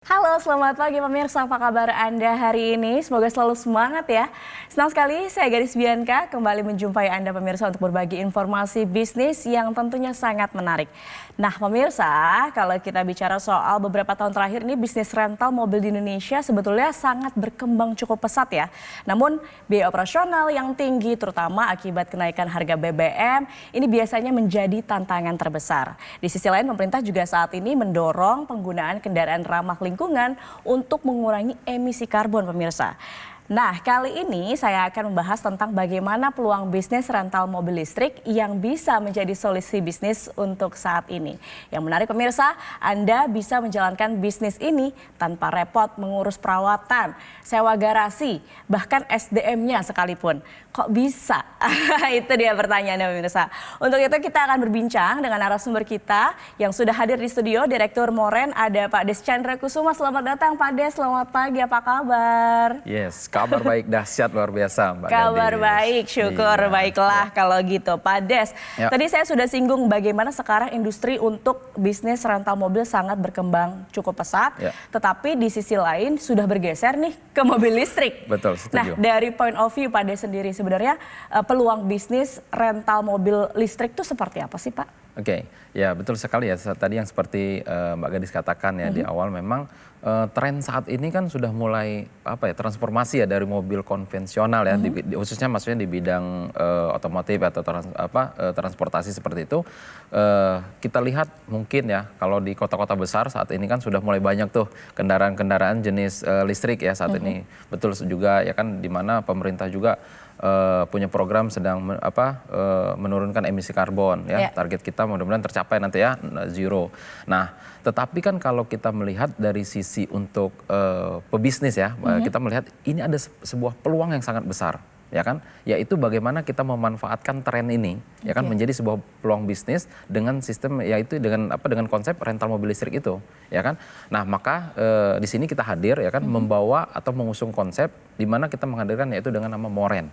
Halo, selamat pagi pemirsa. Apa kabar Anda hari ini? Semoga selalu semangat ya. Senang sekali saya Gadis Bianca kembali menjumpai Anda pemirsa untuk berbagi informasi bisnis yang tentunya sangat menarik. Nah pemirsa, kalau kita bicara soal beberapa tahun terakhir ini bisnis rental mobil di Indonesia sebetulnya sangat berkembang cukup pesat ya. Namun biaya operasional yang tinggi terutama akibat kenaikan harga BBM ini biasanya menjadi tantangan terbesar. Di sisi lain pemerintah juga saat ini mendorong penggunaan kendaraan ramah lingkungan untuk mengurangi emisi karbon pemirsa. Nah, kali ini saya akan membahas tentang bagaimana peluang bisnis rental mobil listrik yang bisa menjadi solusi bisnis untuk saat ini. Yang menarik pemirsa, Anda bisa menjalankan bisnis ini tanpa repot mengurus perawatan, sewa garasi, bahkan SDM-nya sekalipun. Kok bisa? Itu dia pertanyaannya pemirsa. Untuk itu kita akan berbincang dengan narasumber kita yang sudah hadir di studio, Direktur Moren, ada Pak Des Chandra Kusuma. Selamat datang Pak Des, selamat pagi, apa kabar? Yes, kabar baik dahsyat luar biasa Mbak Kabar Gadis. baik, syukur Iya, baiklah ya. kalau gitu. Pak Des, Ya. tadi saya sudah singgung bagaimana sekarang industri untuk bisnis rental mobil sangat berkembang cukup pesat. Ya. Tetapi di sisi lain sudah bergeser nih ke mobil listrik. Betul, Nah setuju. dari point of view Pak Des sendiri sebenarnya peluang bisnis rental mobil listrik itu seperti apa sih Pak? Oke, ya betul sekali ya. Tadi yang seperti Mbak Gadis katakan ya di awal memang tren saat ini kan sudah mulai transformasi ya dari mobil konvensional ya, khususnya maksudnya di bidang otomotif atau transportasi seperti itu. Kita lihat mungkin ya kalau di kota-kota besar saat ini kan sudah mulai banyak tuh kendaraan-kendaraan jenis listrik ya saat ini. Betul juga ya kan, di mana pemerintah juga punya program sedang menurunkan emisi karbon ya. Target kita mudah-mudahan tercapai nanti ya, zero. Nah, tetapi kan kalau kita melihat dari sisi untuk pebisnis ya, kita melihat ini ada sebuah peluang yang sangat besar ya kan, yaitu bagaimana kita memanfaatkan tren ini ya kan menjadi sebuah peluang bisnis dengan sistem, yaitu dengan konsep rental mobil listrik itu ya kan. Nah, maka di sini kita hadir ya kan, membawa atau mengusung konsep di mana kita menghadirkan yaitu dengan nama Moren.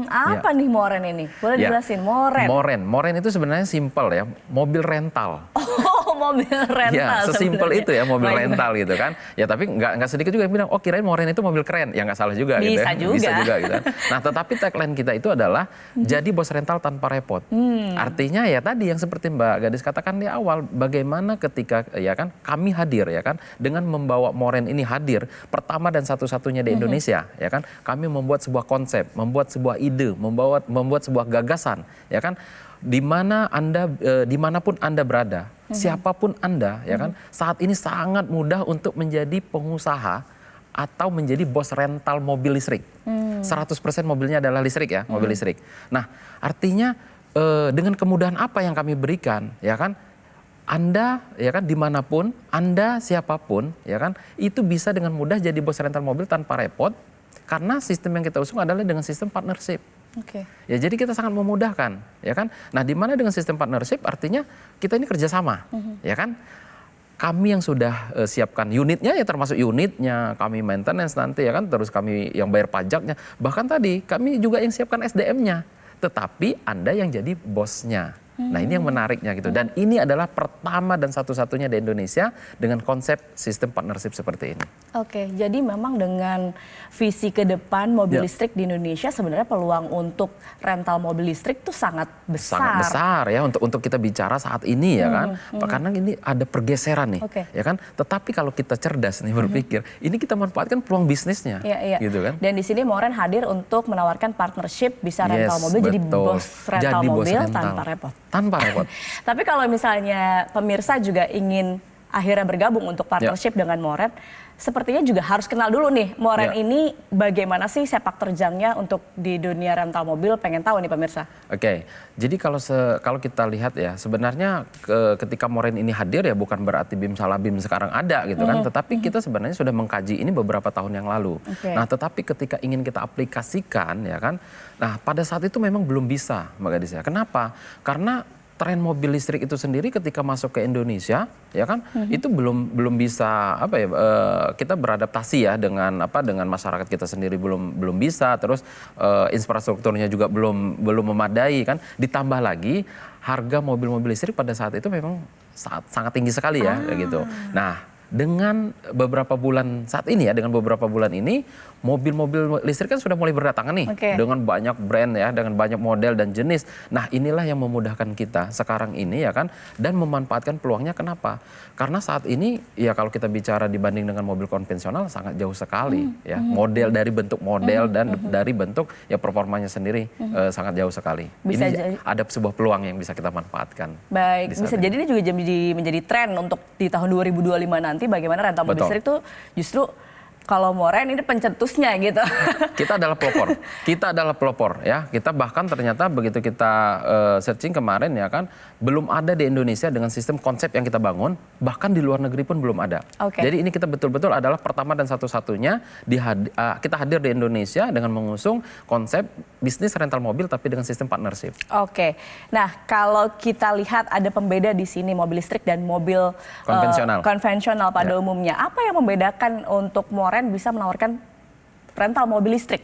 Apa nih Moren ini? Boleh dijelasin Moren? Moren itu sebenarnya simpel ya, mobil rental. Oh, mobil rental. Ya, sesimpel itu ya, mobil Baik. rental gitu kan. Ya tapi nggak sedikit juga yang bilang, oh kirain Moren itu mobil keren. Ya nggak salah juga gitu ya. Bisa juga gitu kan. Nah tetapi tagline kita itu adalah jadi bos rental tanpa repot. Artinya ya tadi yang seperti Mbak Gadis katakan di awal, bagaimana ketika ya kan kami hadir ya kan, dengan membawa Moren ini hadir pertama dan satu-satunya di Indonesia ya kan. Kami membuat sebuah konsep, membuat sebuah ide, membuat sebuah gagasan ya kan. Dimanapun Anda berada, siapapun Anda ya kan, saat ini sangat mudah untuk menjadi pengusaha atau menjadi bos rental mobil listrik. 100% mobilnya adalah listrik ya, mobil listrik. Nah, artinya dengan kemudahan apa yang kami berikan ya kan, Anda ya kan dimanapun, Anda siapapun ya kan, itu bisa dengan mudah jadi bos rental mobil tanpa repot, karena sistem yang kita usung adalah dengan sistem partnership. Ya jadi kita sangat memudahkan ya kan. Nah, di mana dengan sistem partnership artinya kita ini kerjasama ya kan. Kami yang sudah siapkan unitnya ya, termasuk unitnya, kami maintenance nanti ya kan, terus kami yang bayar pajaknya, bahkan tadi kami juga yang siapkan SDM-nya, tetapi Anda yang jadi bosnya. Nah, ini yang menariknya gitu, dan ini adalah pertama dan satu-satunya di Indonesia dengan konsep sistem partnership seperti ini. Oke, jadi memang dengan visi ke depan mobil listrik di Indonesia sebenarnya peluang untuk rental mobil listrik itu sangat besar. Sangat besar ya untuk kita bicara saat ini ya kan. Karena ini ada pergeseran nih ya kan. Tetapi kalau kita cerdas nih berpikir, ini kita manfaatkan peluang bisnisnya. Gitu kan. Dan di sini Moren hadir untuk menawarkan partnership, bisa rental mobil, jadi bos rental mobil tanpa repot. Tanpa repot. Tapi kalau misalnya pemirsa juga ingin akhirnya bergabung untuk partnership dengan Moren, sepertinya juga harus kenal dulu nih Moren ini bagaimana sih sepak terjangnya untuk di dunia rental mobil, pengen tahu nih pemirsa. Oke, jadi kalau kita lihat ya, sebenarnya ketika Moren ini hadir ya bukan berarti BIM Salabim sekarang ada gitu kan, tetapi kita sebenarnya sudah mengkaji ini beberapa tahun yang lalu. Nah, tetapi ketika ingin kita aplikasikan ya kan, nah pada saat itu memang belum bisa Mbak Gadis ya. Kenapa? Karena tren mobil listrik itu sendiri ketika masuk ke Indonesia ya kan, itu belum bisa kita beradaptasi ya dengan masyarakat kita sendiri, belum bisa, terus infrastrukturnya juga belum memadai kan, ditambah lagi harga mobil-mobil listrik pada saat itu memang sangat tinggi sekali ya gitu. Nah, dengan beberapa bulan saat ini ya, dengan beberapa bulan ini mobil-mobil listrik kan sudah mulai berdatangan nih dengan banyak brand ya, dengan banyak model dan jenis. Nah, inilah yang memudahkan kita sekarang ini ya kan, dan memanfaatkan peluangnya. Kenapa? Karena saat ini ya kalau kita bicara dibanding dengan mobil konvensional sangat jauh sekali ya. Model dari bentuk model dan dari bentuk ya performanya sendiri sangat jauh sekali. Ini ada sebuah peluang yang bisa kita manfaatkan. Baik, bisa jadi ini juga menjadi tren untuk di tahun 2025 nanti bagaimana rental mobil listrik itu justru kalau Moren ini pencetusnya gitu. Kita adalah pelopor. Kita adalah pelopor ya. Kita bahkan ternyata begitu kita searching kemarin ya kan, belum ada di Indonesia dengan sistem konsep yang kita bangun, bahkan di luar negeri pun belum ada. Jadi ini kita betul-betul adalah pertama dan satu-satunya kita hadir di Indonesia dengan mengusung konsep bisnis rental mobil tapi dengan sistem partnership. Nah, kalau kita lihat ada pembeda di sini mobil listrik dan mobil konvensional pada umumnya. Apa yang membedakan untuk Moren bisa menawarkan rental mobil listrik?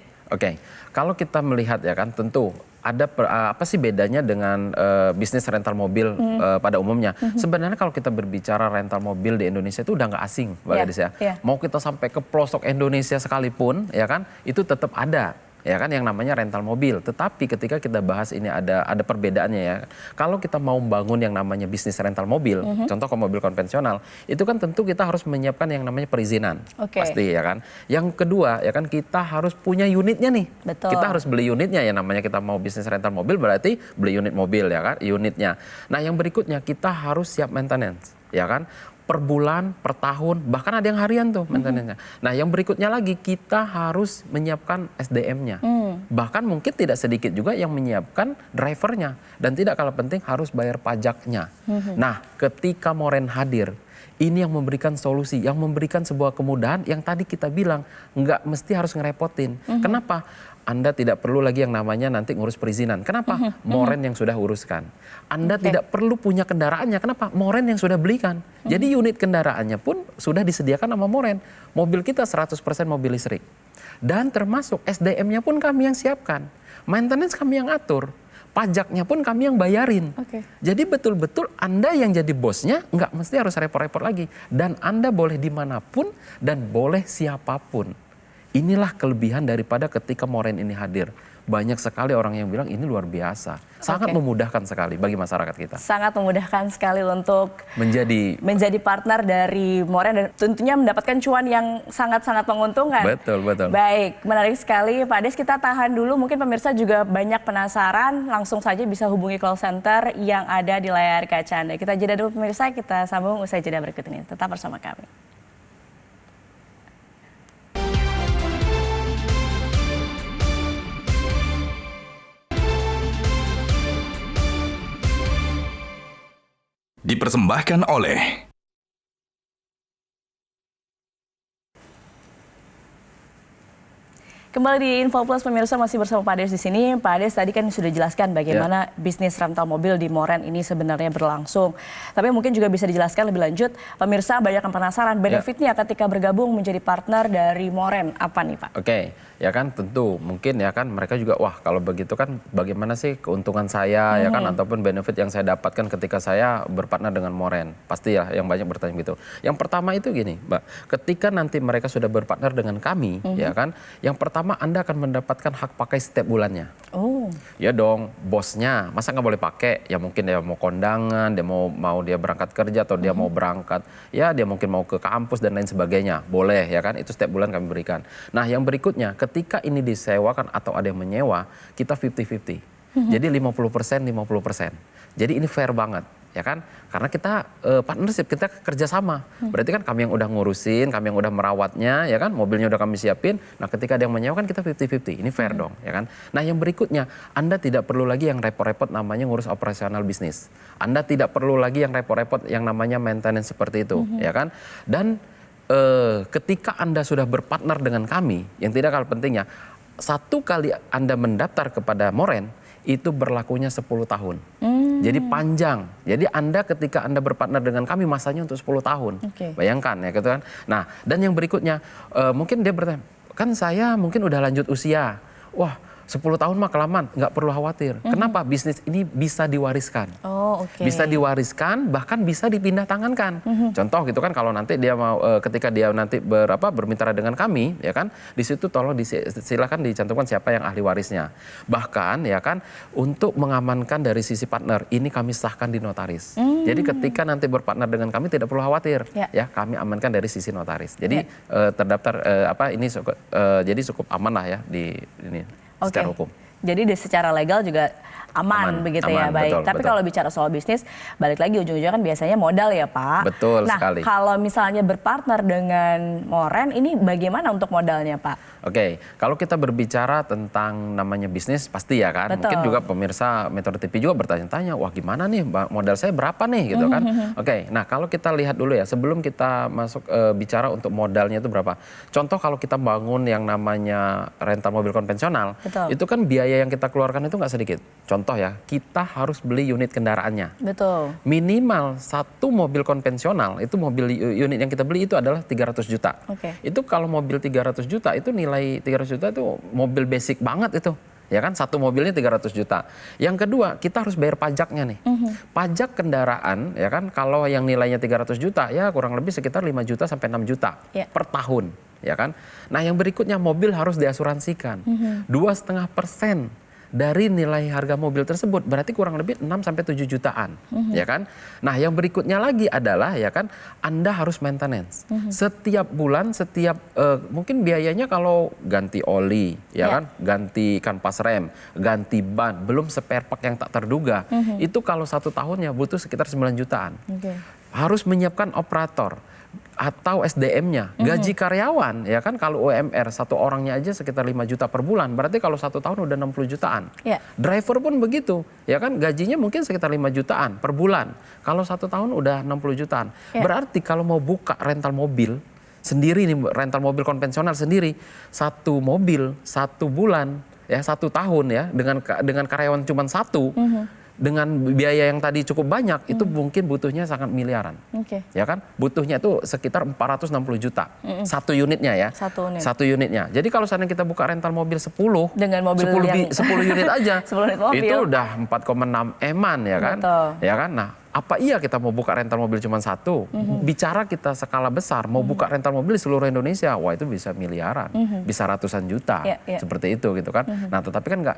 Kalau kita melihat ya kan, tentu ada apa sih bedanya dengan bisnis rental mobil pada umumnya. Sebenarnya kalau kita berbicara rental mobil di Indonesia itu udah nggak asing, Mbak Gadis ya. Mau kita sampai ke pelosok Indonesia sekalipun ya kan, itu tetap ada ya kan yang namanya rental mobil. Tetapi ketika kita bahas ini ada perbedaannya ya. Kalau kita mau membangun yang namanya bisnis rental mobil, contoh ke mobil konvensional, itu kan tentu kita harus menyiapkan yang namanya perizinan. Pasti ya kan. Yang kedua ya kan, kita harus punya unitnya nih. Kita harus beli unitnya ya, namanya kita mau bisnis rental mobil berarti beli unit mobil ya kan, unitnya. Nah, yang berikutnya kita harus siap maintenance ya kan. Per bulan, per tahun, bahkan ada yang harian tuh maintenance-nya. Nah, yang berikutnya lagi kita harus menyiapkan SDM-nya. Bahkan mungkin tidak sedikit juga yang menyiapkan drivernya. Dan tidak kalah penting harus bayar pajaknya. Nah, ketika Moren hadir, ini yang memberikan solusi, yang memberikan sebuah kemudahan yang tadi kita bilang nggak mesti harus ngerepotin. Kenapa? Anda tidak perlu lagi yang namanya nanti ngurus perizinan. Kenapa? Moren yang sudah uruskan. Anda tidak perlu punya kendaraannya. Kenapa? Moren yang sudah belikan. Jadi unit kendaraannya pun sudah disediakan sama Moren. Mobil kita 100% mobil listrik. Dan termasuk SDM-nya pun kami yang siapkan. Maintenance kami yang atur. Pajaknya pun kami yang bayarin. Jadi betul-betul Anda yang jadi bosnya nggak mesti harus repot-repot lagi. Dan Anda boleh dimanapun dan boleh siapapun. Inilah kelebihan daripada ketika Moren ini hadir. Banyak sekali orang yang bilang ini luar biasa. Sangat memudahkan sekali bagi masyarakat kita. Sangat memudahkan sekali untuk menjadi partner dari Moren dan tentunya mendapatkan cuan yang sangat-sangat menguntungkan. Betul. Baik, menarik sekali Pak Des, kita tahan dulu. Mungkin pemirsa juga banyak penasaran, langsung saja bisa hubungi call center yang ada di layar kaca Anda. Kita jeda dulu pemirsa, kita sambung usai jeda berikut ini. Tetap bersama kami. Dipersembahkan oleh Kembali di Info Plus pemirsa, masih bersama Pak Des di sini. Pak Des tadi kan sudah jelaskan bagaimana bisnis rental mobil di Moren ini sebenarnya berlangsung. Tapi mungkin juga bisa dijelaskan lebih lanjut. Pemirsa banyak yang penasaran benefitnya ketika bergabung menjadi partner dari Moren. Apa nih Pak? Ya kan tentu mungkin ya kan mereka juga wah kalau begitu kan bagaimana sih keuntungan saya ya kan ataupun benefit yang saya dapatkan ketika saya berpartner dengan Moren. Pasti ya yang banyak bertanya gitu. Yang pertama itu gini Mbak, ketika nanti mereka sudah berpartner dengan kami ya kan, yang pertama Anda akan mendapatkan hak pakai setiap bulannya. Ya dong, bosnya masa nggak boleh pakai? Ya mungkin dia mau kondangan, dia mau dia berangkat kerja atau dia mau berangkat, ya dia mungkin mau ke kampus dan lain sebagainya. Boleh ya kan, itu setiap bulan kami berikan. Nah yang berikutnya, ketika ini disewakan atau ada yang menyewa, kita 50-50. Jadi 50%, 50%. Jadi ini fair banget. Ya kan, karena kita partnership, kita kerjasama. Berarti kan kami yang udah ngurusin, kami yang udah merawatnya, ya kan, mobilnya udah kami siapin. Nah, ketika ada yang menyewa kan kita 50-50, ini fair dong, ya kan. Nah, yang berikutnya, Anda tidak perlu lagi yang repot-repot namanya ngurus operasional bisnis. Anda tidak perlu lagi yang repot-repot yang namanya maintenance seperti itu, ya kan. Dan ketika Anda sudah berpartner dengan kami, yang tidak kalah pentingnya, satu kali Anda mendaftar kepada Moren, itu berlakunya 10 tahun. Jadi panjang. Jadi Anda ketika Anda berpartner dengan kami masanya untuk 10 tahun. Bayangkan ya gitu kan. Nah, dan yang berikutnya mungkin dia bertanya, kan saya mungkin udah lanjut usia. Wah, 10 tahun mah kelamaan, nggak perlu khawatir. Kenapa? Bisnis ini bisa diwariskan. Oh, oke. Bisa diwariskan, bahkan bisa dipindah tangankan. Contoh gitu kan, kalau nanti dia mau, ketika dia nanti bermitra dengan kami, ya kan, di situ tolong silakan dicantumkan siapa yang ahli warisnya. Bahkan ya kan, untuk mengamankan dari sisi partner, ini kami sahkan di notaris. Jadi ketika nanti berpartner dengan kami tidak perlu khawatir, ya kami amankan dari sisi notaris. Jadi terdaftar jadi cukup aman lah ya di ini. Secara hukum. Jadi secara legal juga aman begitu ya, baik. Tapi kalau bicara soal bisnis, balik lagi ujung-ujungnya kan biasanya modal ya Pak. Betul sekali. Nah kalau misalnya berpartner dengan Moren, ini bagaimana untuk modalnya Pak? Oke, kalau kita berbicara tentang namanya bisnis pasti ya kan. Betul. Mungkin juga pemirsa Metro TV juga bertanya-tanya, wah gimana nih modal saya berapa nih gitu kan. Oke, nah kalau kita lihat dulu ya, sebelum kita masuk bicara untuk modalnya itu berapa. Contoh kalau kita bangun yang namanya rental mobil konvensional, Betul. itu kan biaya yang kita keluarkan itu nggak sedikit. Contoh ya, kita harus beli unit kendaraannya. Betul. Minimal satu mobil konvensional, itu mobil unit yang kita beli itu adalah 300 juta. Oke. Itu kalau mobil 300 juta, itu nilai 300 juta itu mobil basic banget itu. Ya kan, satu mobilnya 300 juta. Yang kedua, kita harus bayar pajaknya nih. Pajak kendaraan, ya kan, kalau yang nilainya 300 juta, ya kurang lebih sekitar 5 juta sampai 6 juta per tahun. Ya kan. Nah yang berikutnya, mobil harus diasuransikan. 2,5% dari nilai harga mobil tersebut, berarti kurang lebih 6 sampai 7 jutaan, ya kan? Nah, yang berikutnya lagi adalah ya kan, Anda harus maintenance. Setiap bulan, mungkin biayanya kalau ganti oli, ya kan, ganti kanvas rem, ganti ban, belum spare part yang tak terduga. Itu kalau 1 tahunnya butuh sekitar 9 jutaan. Harus menyiapkan operator atau SDM-nya, gaji karyawan, ya kan, kalau UMR satu orangnya aja sekitar 5 juta per bulan, berarti kalau 1 tahun udah 60 jutaan. Driver pun begitu, ya kan, gajinya mungkin sekitar 5 jutaan per bulan, kalau 1 tahun udah 60 jutaan. Berarti kalau mau buka rental mobil sendiri nih, rental mobil konvensional sendiri, 1 mobil 1 bulan, ya 1 tahun ya, dengan karyawan cuma 1, dengan biaya yang tadi cukup banyak, itu mungkin butuhnya sangat miliaran. Ya kan? Butuhnya itu sekitar 460 juta. Satu unitnya ya. Satu unitnya. Jadi kalau seandainya kita buka rental mobil 10, dengan mobil 10 unit aja, 10 unit mobil. Itu udah 4,6 eman ya kan? Ya kan? Nah, apa iya kita mau buka rental mobil cuma 1? Bicara kita skala besar, mau buka rental mobil di seluruh Indonesia, wah itu bisa miliaran, bisa ratusan juta, seperti itu gitu kan. Nah tetapi kan nggak,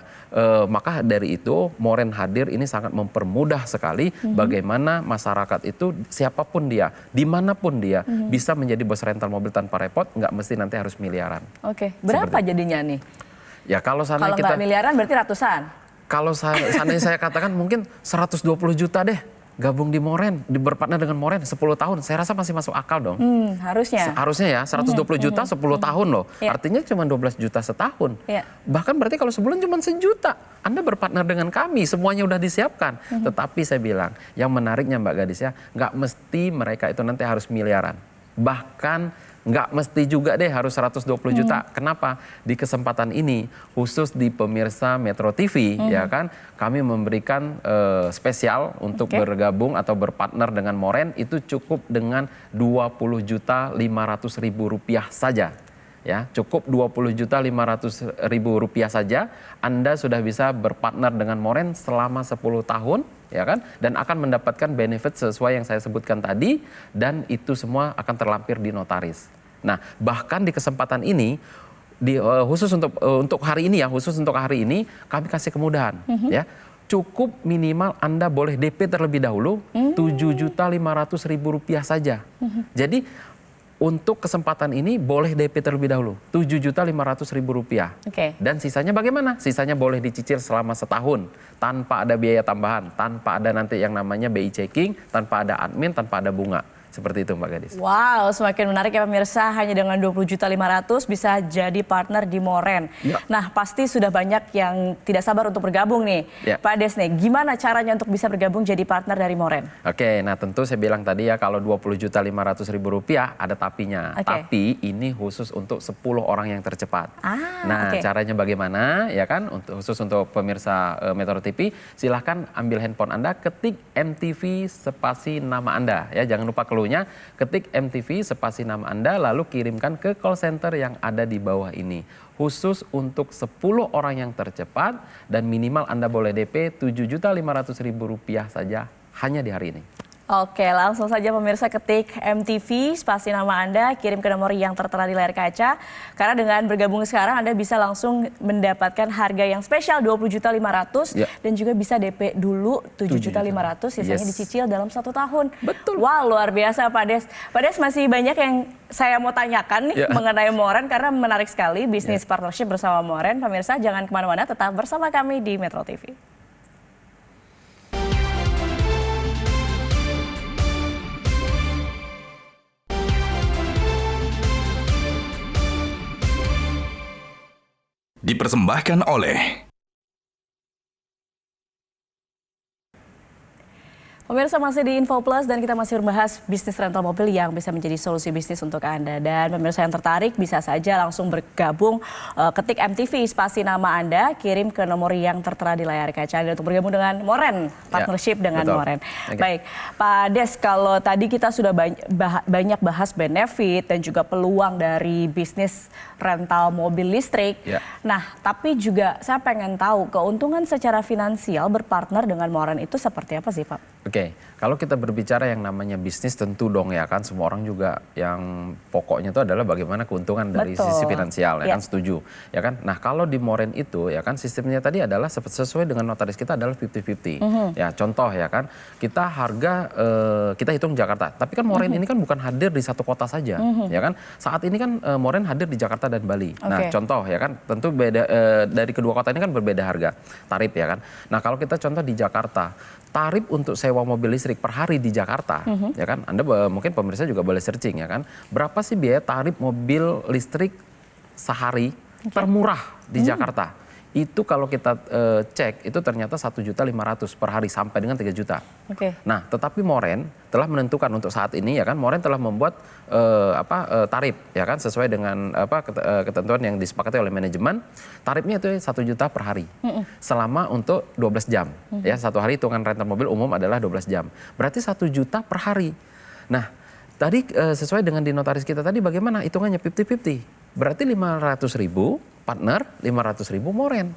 maka dari itu Moren hadir ini sangat mempermudah sekali bagaimana masyarakat itu siapapun dia, dimanapun dia, bisa menjadi bos rental mobil tanpa repot, nggak mesti nanti harus miliaran. Berapa jadinya nih? Ya kalau nggak miliaran berarti ratusan? Kalau seandainya saya katakan mungkin 120 juta deh. Gabung di Moren, berpartner dengan Moren 10 tahun, saya rasa masih masuk akal dong. Harusnya. Harusnya ya, 120 juta 10 tahun loh. Artinya cuma 12 juta setahun. Bahkan berarti kalau sebulan cuma 1 juta. Anda berpartner dengan kami, semuanya udah disiapkan. Tetapi saya bilang, yang menariknya Mbak Gadis ya, nggak mesti mereka itu nanti harus miliaran. Bahkan nggak mesti juga deh harus 120 juta. Kenapa? Di kesempatan ini, khusus di pemirsa Metro TV, ya kan, kami memberikan spesial untuk bergabung atau berpartner dengan Moren, itu cukup dengan 20.500.000 rupiah saja. Ya, cukup 20.500.000 rupiah saja, Anda sudah bisa berpartner dengan Moren selama 10 tahun, ya kan, dan akan mendapatkan benefit sesuai yang saya sebutkan tadi, dan itu semua akan terlampir di notaris. Nah, bahkan di kesempatan ini, khusus untuk hari ini ya, kami kasih kemudahan, ya. Cukup minimal Anda boleh DP terlebih dahulu 7.500.000 rupiah saja. Jadi untuk kesempatan ini boleh DP terlebih dahulu 7.500.000 rupiah. Dan sisanya bagaimana? Sisanya boleh dicicil selama setahun tanpa ada biaya tambahan, tanpa ada nanti yang namanya BI checking, tanpa ada admin, tanpa ada bunga. Seperti itu Mbak Gadis. Wow, semakin menarik ya pemirsa, hanya dengan 20.500.000 bisa jadi partner di Moren. Nah pasti sudah banyak yang tidak sabar untuk bergabung nih. Pak Des nih, gimana caranya untuk bisa bergabung jadi partner dari Moren? Oke, nah tentu saya bilang tadi ya, kalau 20.500.000 rupiah ada tapinya. Tapi ini khusus untuk 10 orang yang tercepat. Nah caranya bagaimana ya kan, khusus untuk pemirsa Metro TV, silahkan ambil handphone Anda, ketik MTV spasi nama Anda ya, jangan lupa keluar perlunya ketik MTV spasi nama Anda lalu kirimkan ke call center yang ada di bawah ini. Khusus untuk 10 orang yang tercepat dan minimal Anda boleh DP Rp7.500.000 saja hanya di hari ini. Oke, langsung saja pemirsa ketik MTV, spasi nama Anda, kirim ke nomor yang tertera di layar kaca. Karena dengan bergabung sekarang Anda bisa langsung mendapatkan harga yang spesial Rp20.500 dan juga bisa DP dulu Rp7.500, sisanya dicicil dalam 1 tahun. Betul. Wah, luar biasa Pak Des. Pak Des, masih banyak yang saya mau tanyakan nih mengenai Moren karena menarik sekali bisnis partnership bersama Moren. Pemirsa jangan kemana-mana, tetap bersama kami di Metro TV. Dipersembahkan oleh Pemirsa masih di Info Plus dan kita masih membahas bisnis rental mobil yang bisa menjadi solusi bisnis untuk Anda. Dan pemirsa yang tertarik bisa saja langsung bergabung, ketik MTV spasi nama Anda, kirim ke nomor yang tertera di layar kaca Anda untuk bergabung dengan Moren, partnership dengan Moren. Baik, Pak Des, kalau tadi kita sudah banyak bahas benefit dan juga peluang dari bisnis rental mobil listrik. Nah, tapi juga saya pengen tahu keuntungan secara finansial berpartner dengan Moren itu seperti apa sih, Pak? Oke, kalau kita berbicara yang namanya bisnis tentu dong ya kan semua orang juga yang pokoknya itu adalah bagaimana keuntungan dari sisi finansial ya kan, setuju ya kan. Nah kalau di Moren itu ya kan sistemnya tadi adalah sesuai dengan notaris kita adalah 50-50. Ya contoh ya kan kita harga kita hitung Jakarta, tapi kan Moren ini kan bukan hadir di satu kota saja ya kan. Saat ini kan Moren hadir di Jakarta dan Bali. Nah contoh ya kan tentu beda dari kedua kota ini kan berbeda harga tarif ya kan. Nah kalau kita contoh di Jakarta, tarif untuk sewa mobil listrik per hari di Jakarta, ya kan? Anda mungkin pemirsa juga boleh searching ya kan? Berapa sih biaya tarif mobil listrik sehari termurah di Jakarta? Itu kalau kita cek itu ternyata 1.500.000 per hari sampai dengan 3 juta. Nah, tetapi Moren telah menentukan untuk saat ini ya kan Moren telah membuat tarif ya kan sesuai dengan ketentuan yang disepakati oleh manajemen. Tarifnya itu 1 juta per hari. Selama untuk 12 jam. Ya, satu hari hitungan rental mobil umum adalah 12 jam. Berarti 1 juta per hari. Nah, tadi sesuai dengan di notaris kita tadi bagaimana hitungannya 50-50. Berarti 500.000 partner, 500.000 Moren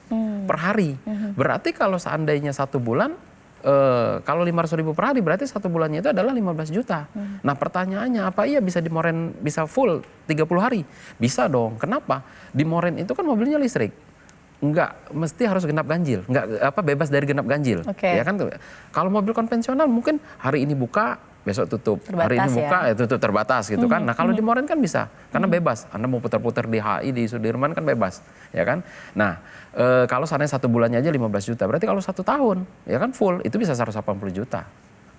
per hari. Berarti kalau seandainya 1 bulan, kalau 500.000 per hari berarti 1 bulannya itu adalah 15 juta. Nah pertanyaannya apa iya bisa di Moren bisa full 30 hari? Bisa dong. Kenapa? Di Moren itu kan mobilnya listrik. Enggak mesti harus genap ganjil, enggak bebas dari genap ganjil. Ya kan kalau mobil konvensional mungkin hari ini buka besok tutup, hari ini buka ya tutup terbatas gitu kan. Nah kalau di Moren kan bisa karena bebas. Anda mau putar-putar di HI di Sudirman kan bebas, ya kan. Nah kalau seandainya 1 bulannya aja 15 juta, berarti kalau 1 tahun ya kan full itu bisa 180 juta.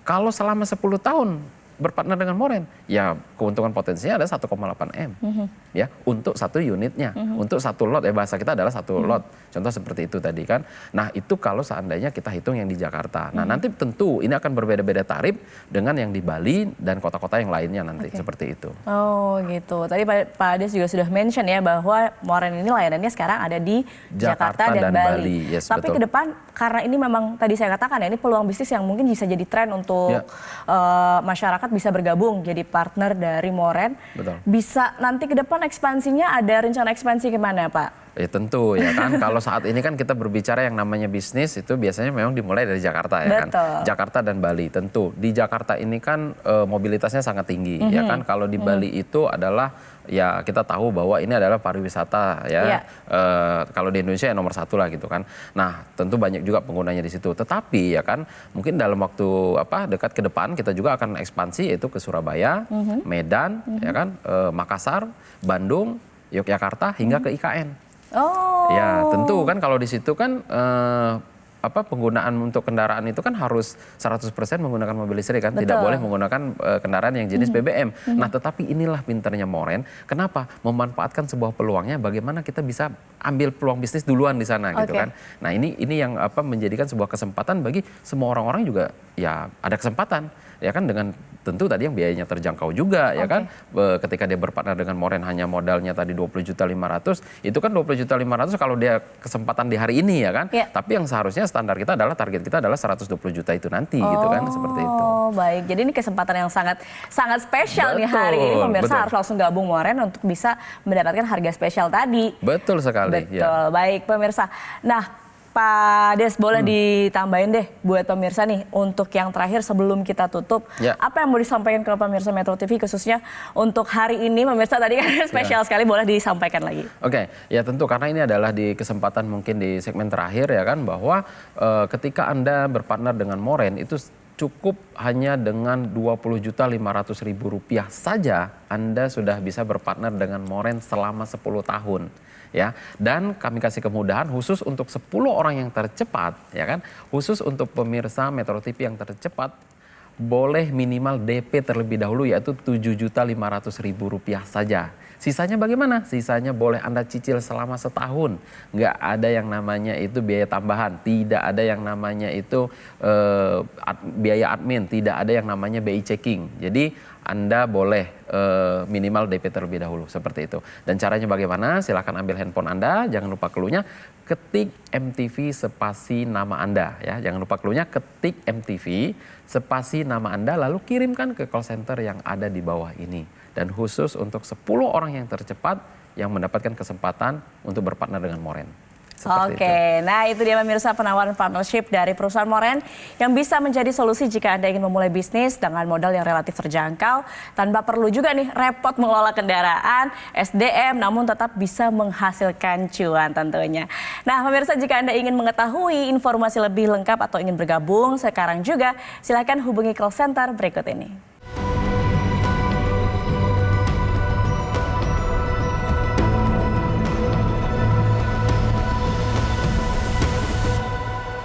Kalau selama 10 tahun berpartner dengan Moren, ya keuntungan potensinya ada 1,8 M, ya untuk 1 unitnya, untuk 1 lot ya bahasa kita adalah 1 lot, contoh seperti itu tadi kan. Nah itu kalau seandainya kita hitung yang di Jakarta, nah nanti tentu ini akan berbeda-beda tarif dengan yang di Bali dan kota-kota yang lainnya nanti seperti itu. Oh gitu, tadi Pak Ades juga sudah mention ya bahwa Moren ini layanannya sekarang ada di Jakarta dan Bali. Yes, tapi ke depan karena ini memang tadi saya katakan ya ini peluang bisnis yang mungkin bisa jadi tren untuk masyarakat bisa bergabung jadi partner dari Moren. Bisa nanti ke depan ekspansinya ada rencana ekspansi kemana Pak? Ya tentu ya kan kalau saat ini kan kita berbicara yang namanya bisnis itu biasanya memang dimulai dari Jakarta ya kan. Jakarta dan Bali tentu. Di Jakarta ini kan mobilitasnya sangat tinggi ya kan. Kalau di Bali itu adalah ya kita tahu bahwa ini adalah pariwisata ya. Kalau di Indonesia ya nomor 1 lah gitu kan. Nah tentu banyak juga penggunanya di situ. Tetapi ya kan mungkin dalam waktu dekat ke depan kita juga akan ekspansi yaitu ke Surabaya, Medan, ya kan, Makassar, Bandung, Yogyakarta hingga ke IKN. Ya tentu kan kalau di situ kan penggunaan untuk kendaraan itu kan harus 100% menggunakan mobil listrik kan, tidak boleh menggunakan kendaraan yang jenis BBM. Nah tetapi inilah pinternya Moren, kenapa? Memanfaatkan sebuah peluangnya, bagaimana kita bisa ambil peluang bisnis duluan di sana gitu kan. Nah ini yang menjadikan sebuah kesempatan bagi semua orang-orang juga ya ada kesempatan ya kan dengan tentu tadi yang biayanya terjangkau juga ya kan. Ketika dia berpartner dengan Moren hanya modalnya tadi 20.500.000 itu kan 20.500.000 kalau dia kesempatan di hari ini ya kan. Tapi yang seharusnya standar kita adalah target kita adalah 120 juta itu nanti gitu kan, seperti itu. Oh baik, jadi ini kesempatan yang sangat spesial nih Betul, hari ini. Pemirsa betul. harus langsung gabung Moren untuk bisa mendapatkan harga spesial tadi. Betul sekali. Betul, Ya. baik pemirsa. Nah, Pak Des boleh ditambahin deh buat pemirsa nih untuk yang terakhir sebelum kita tutup. Ya. Apa yang mau disampaikan ke pemirsa Metro TV khususnya untuk hari ini pemirsa tadi kan spesial sekali, boleh disampaikan lagi. Oke, ya tentu karena ini adalah di kesempatan mungkin di segmen terakhir ya kan, bahwa ketika Anda berpartner dengan Moren itu cukup hanya dengan Rp20.500.000 saja Anda sudah bisa berpartner dengan Moren selama 10 tahun. Ya, dan kami kasih kemudahan khusus untuk 10 orang yang tercepat, ya kan, khusus untuk pemirsa Metro TV yang tercepat, boleh minimal DP terlebih dahulu yaitu Rp7.500.000 saja. Sisanya bagaimana? Sisanya boleh Anda cicil selama setahun. Nggak ada yang namanya itu biaya tambahan, tidak ada yang namanya itu biaya admin, tidak ada yang namanya BI checking. Jadi Anda boleh minimal DP terlebih dahulu, seperti itu. Dan caranya bagaimana? Silakan ambil handphone Anda, jangan lupa clue-nya, ketik MTV spasi nama Anda ya. Jangan lupa clue-nya, ketik MTV spasi nama Anda lalu kirimkan ke call center yang ada di bawah ini. Dan khusus untuk 10 orang yang tercepat yang mendapatkan kesempatan untuk berpartner dengan Moren. Seperti Oke, nah itu dia pemirsa penawaran partnership dari perusahaan Moren yang bisa menjadi solusi jika Anda ingin memulai bisnis dengan modal yang relatif terjangkau tanpa perlu juga nih repot mengelola kendaraan, SDM, namun tetap bisa menghasilkan cuan tentunya. Nah pemirsa, jika Anda ingin mengetahui informasi lebih lengkap atau ingin bergabung sekarang juga, silakan hubungi call center berikut ini.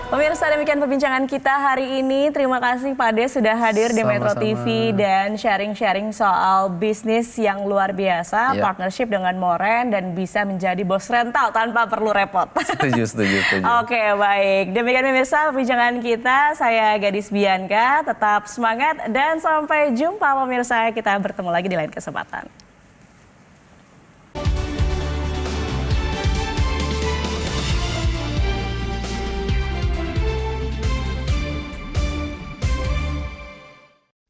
Pemirsa, demikian perbincangan kita hari ini. Terima kasih Pak Des sudah hadir di Metro Sama-sama. TV dan sharing-sharing soal bisnis yang luar biasa, Ya. partnership dengan Moren dan bisa menjadi bos rental tanpa perlu repot. Setuju. Oke, baik. Demikian pemirsa perbincangan kita. Saya Gadis Bianca, tetap semangat dan sampai jumpa pemirsa. Kita bertemu lagi di lain kesempatan.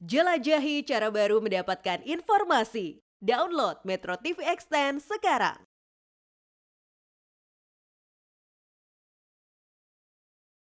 Jelajahi cara baru mendapatkan informasi. Download Metro TV Extend sekarang.